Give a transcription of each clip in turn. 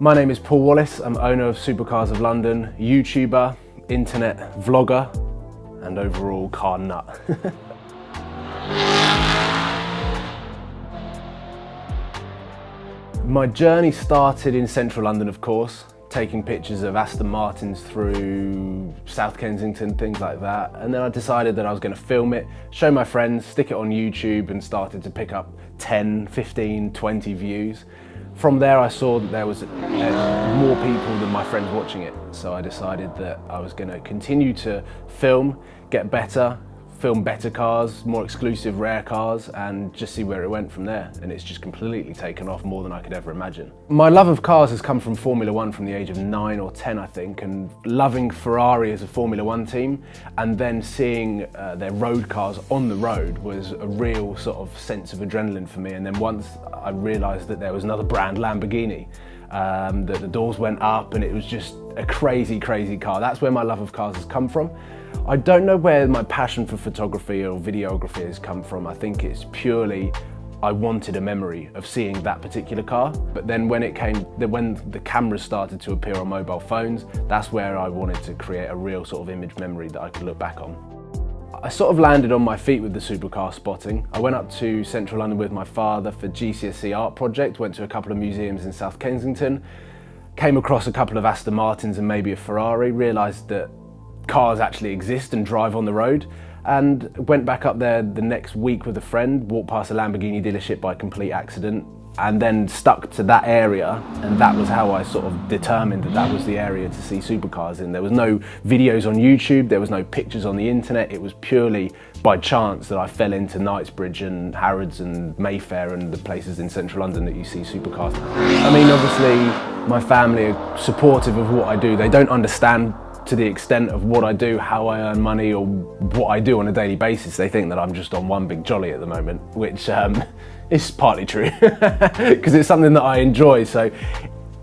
My name is Paul Wallace. I'm owner of Supercars of London, YouTuber, internet vlogger, and overall car nut. My journey started in central London, of course, taking pictures of Aston Martins through South Kensington, things like that. And then I decided that I was going to film it, show my friends, stick it on YouTube, and started to pick up 10, 15, 20 views. From there I saw that there was more people than my friends watching it. So I decided that I was going to continue to film, get better, film better cars, more exclusive rare cars, and just see where it went from there. And it's just completely taken off more than I could ever imagine. My love of cars has come from Formula One from the age of 9 or 10, I think, and loving Ferrari as a Formula One team, and then seeing their road cars on the road was a real sort of sense of adrenaline for me. And then once I realised that there was another brand, Lamborghini, that the doors went up and it was just a crazy, crazy car. That's where my love of cars has come from. I don't know where my passion for photography or videography has come from. I think it's purely, I wanted a memory of seeing that particular car. But then when the cameras started to appear on mobile phones, that's where I wanted to create a real sort of image memory that I could look back on. I sort of landed on my feet with the supercar spotting. I went up to central London with my father for GCSE art project, went to a couple of museums in South Kensington, came across a couple of Aston Martins and maybe a Ferrari, realised that cars actually exist and drive on the road, and went back up there the next week with a friend, walked past a Lamborghini dealership by complete accident, and then stuck to that area, and that was how I sort of determined that that was the area to see supercars in. There was no videos on YouTube, there was no pictures on the internet, it was purely by chance that I fell into Knightsbridge and Harrods and Mayfair and the places in central London that you see supercars. I mean, obviously my family are supportive of what I do. They don't understand to the extent of what I do, how I earn money, or what I do on a daily basis. They think that I'm just on one big jolly at the moment, which is partly true, because it's something that I enjoy. So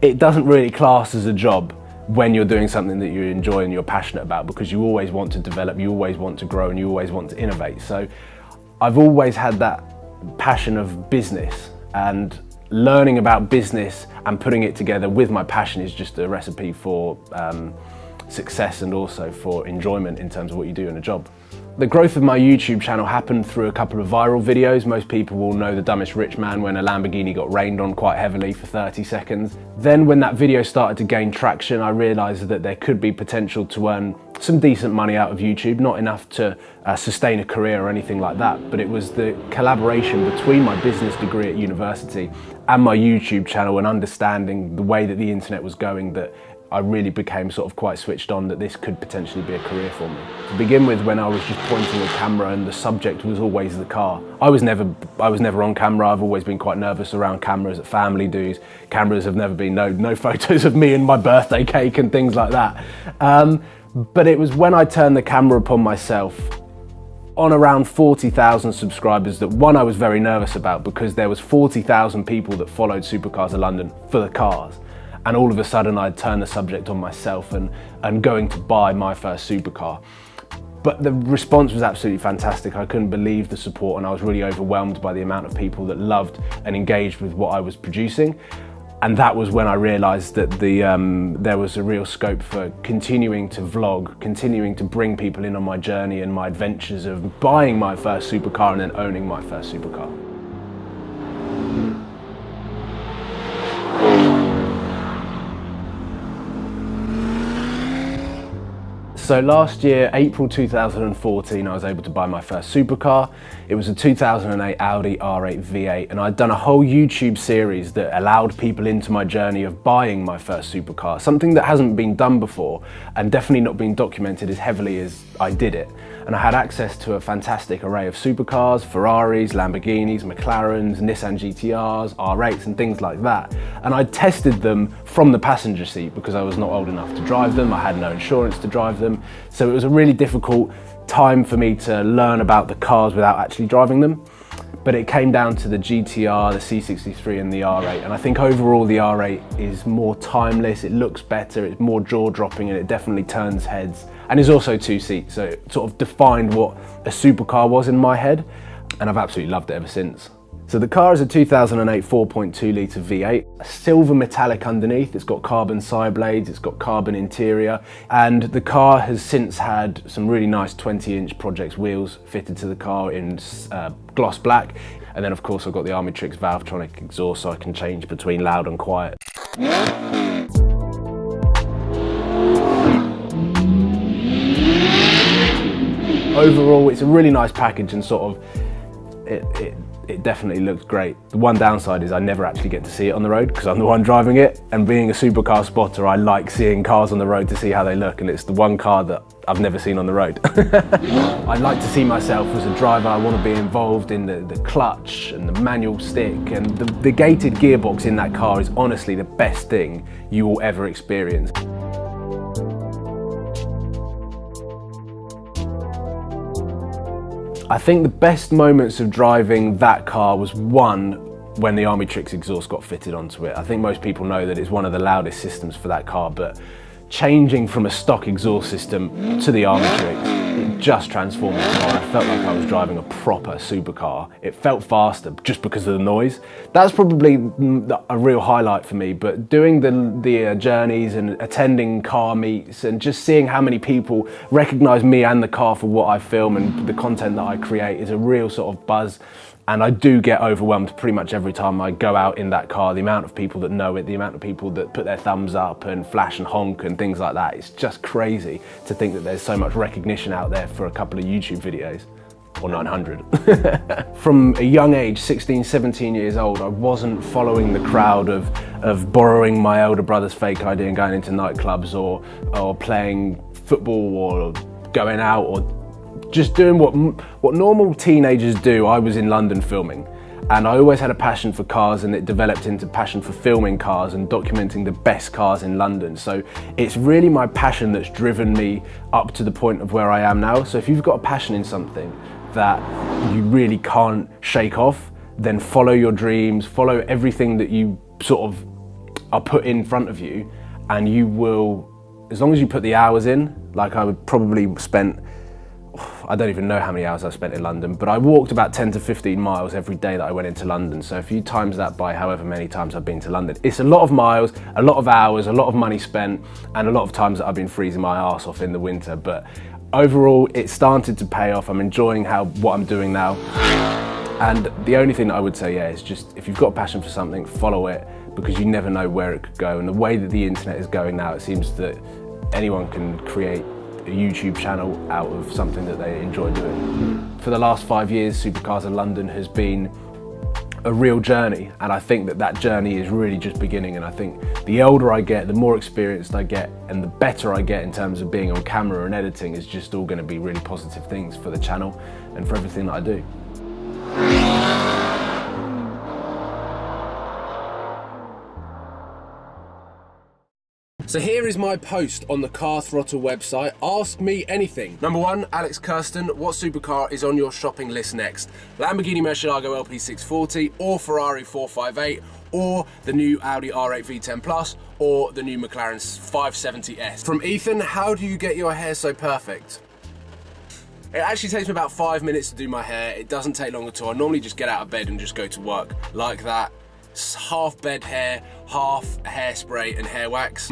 it doesn't really class as a job when you're doing something that you enjoy and you're passionate about, because you always want to develop, you always want to grow, and you always want to innovate. So I've always had that passion of business, and learning about business and putting it together with my passion is just a recipe for success and also for enjoyment in terms of what you do in a job. The growth of my YouTube channel happened through a couple of viral videos. Most people will know The Dumbest Rich Man, when a Lamborghini got rained on quite heavily for 30 seconds. Then when that video started to gain traction, I realised that there could be potential to earn some decent money out of YouTube, not enough to sustain a career or anything like that, but it was the collaboration between my business degree at university and my YouTube channel and understanding the way that the internet was going that I really became sort of quite switched on that this could potentially be a career for me. To begin with, when I was just pointing a camera and the subject was always the car. I was never on camera. I've always been quite nervous around cameras at family dues. Cameras have never been, no photos of me and my birthday cake and things like that. But it was when I turned the camera upon myself on around 40,000 subscribers that, one, I was very nervous about, because there was 40,000 people that followed Supercars of London for the cars. And all of a sudden I'd turn the subject on myself and going to buy my first supercar. But the response was absolutely fantastic. I couldn't believe the support, and I was really overwhelmed by the amount of people that loved and engaged with what I was producing. And that was when I realised that there was a real scope for continuing to vlog, continuing to bring people in on my journey and my adventures of buying my first supercar and then owning my first supercar. So last year, April 2014, I was able to buy my first supercar. It was a 2008 Audi R8 V8, and I'd done a whole YouTube series that allowed people into my journey of buying my first supercar, something that hasn't been done before and definitely not been documented as heavily as I did it. And I had access to a fantastic array of supercars, Ferraris, Lamborghinis, McLarens, Nissan GTRs, R8s and things like that. And I tested them from the passenger seat because I was not old enough to drive them. I had no insurance to drive them. So it was a really difficult time for me to learn about the cars without actually driving them. But it came down to the GTR, the C63 and the R8. And I think overall the R8 is more timeless, it looks better, it's more jaw-dropping, and it definitely turns heads. And is also 2 seats, so it sort of defined what a supercar was in my head. And I've absolutely loved it ever since. So the car is a 2008 4.2 litre V8, a silver metallic underneath, it's got carbon side blades, it's got carbon interior, and the car has since had some really nice 20-inch Project wheels fitted to the car in gloss black. And then of course I've got the Armitrix Valvetronic exhaust so I can change between loud and quiet. Overall, it's a really nice package and sort of, it definitely looks great. The one downside is I never actually get to see it on the road because I'm the one driving it, and being a supercar spotter, I like seeing cars on the road to see how they look, and it's the one car that I've never seen on the road. I like to see myself as a driver. I want to be involved in the clutch and the manual stick, and the gated gearbox in that car is honestly the best thing you will ever experience. I think the best moments of driving that car was one, when the Armitrix exhaust got fitted onto it. I think most people know that it's one of the loudest systems for that car, but changing from a stock exhaust system to the Armitrix, it just transformed the car. I felt like I was driving a proper supercar. It felt faster just because of the noise. That's probably a real highlight for me, but doing the journeys and attending car meets and just seeing how many people recognise me and the car for what I film and the content that I create is a real sort of buzz. And I do get overwhelmed pretty much every time I go out in that car. The amount of people that know it, the amount of people that put their thumbs up and flash and honk and things like that. It's just crazy to think that there's so much recognition out there for a couple of YouTube videos. Or 900. From a young age, 16, 17 years old, I wasn't following the crowd of borrowing my elder brother's fake ID and going into nightclubs or playing football or going out or just doing what normal teenagers do. I was in London filming, and I always had a passion for cars, and it developed into passion for filming cars and documenting the best cars in London. So it's really my passion that's driven me up to the point of where I am now. So if you've got a passion in something that you really can't shake off, then follow your dreams, follow everything that you sort of are put in front of you, and you will, as long as you put the hours in, like I would probably spent, I don't even know how many hours I've spent in London, but I walked about 10 to 15 miles every day that I went into London. So if you times that by however many times I've been to London, it's a lot of miles, a lot of hours, a lot of money spent, and a lot of times that I've been freezing my arse off in the winter. But overall, it started to pay off. I'm enjoying what I'm doing now. And the only thing that I would say, yeah, is just if you've got a passion for something, follow it, because you never know where it could go. And the way that the internet is going now, it seems that anyone can create a YouTube channel out of something that they enjoy doing. For the last 5 years, Supercars in London has been a real journey, and I think that journey is really just beginning. And I think the older I get, the more experienced I get, and the better I get in terms of being on camera and editing is just all going to be really positive things for the channel and for everything that I do. So here is my post on the Car Throttle website. Ask me anything. Number 1, Alex Kirsten, what supercar is on your shopping list next? Lamborghini Murcielago LP640 or Ferrari 458 or the new Audi R8 V10 Plus or the new McLaren 570S? From Ethan, how do you get your hair so perfect? It actually takes me about 5 minutes to do my hair. It doesn't take long at all. I normally just get out of bed and just go to work like that. Half bed hair, half hairspray and hair wax.